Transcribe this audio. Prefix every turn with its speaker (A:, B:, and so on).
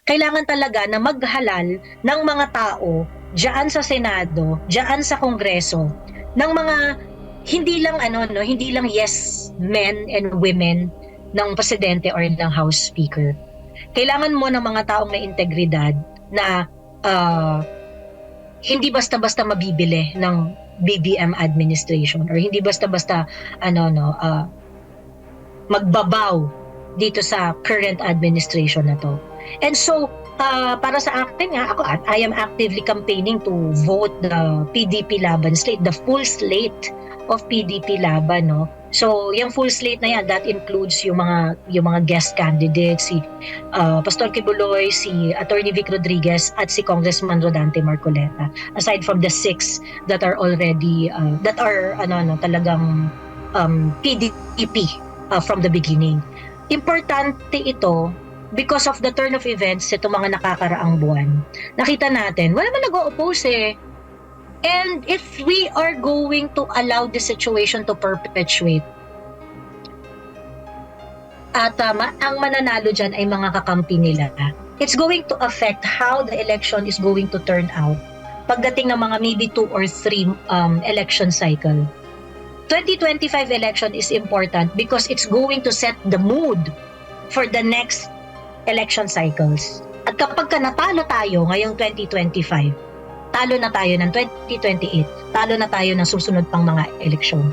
A: kailangan talaga na maghalal ng mga tao diyan sa Senado, diyan sa Kongreso, ng mga hindi lang yes men and women ng presidente or ng House Speaker. Kailangan mo ng mga taong may integridad na hindi basta-basta mabibili ng BBM administration or hindi basta-basta magbabaw dito sa current administration na to. And so, para sa akin nga, I am actively campaigning to vote the PDP Laban slate, the full slate of PDP Laban, no? So, yung full slate na yan, that includes yung mga guest candidates, si Pastor Kibuloy, si Attorney Vic Rodriguez, at si Congressman Rodante Marcoleta. Aside from the 6 that are already, talagang PDP from the beginning. Importante ito because of the turn of events itong mga nakakaraang buwan. Nakita natin, wala man nag-o-oppose eh. And if we are going to allow the situation to perpetuate, at ang mananalo dyan ay mga kakampi nila, it's going to affect how the election is going to turn out pagdating ng mga maybe 2 or 3 election cycle. 2025 election is important because it's going to set the mood for the next election cycles. At kapag natalo tayo ngayong 2025, talo na tayo ng 2028, talo na tayo ng susunod pang mga eleksyon.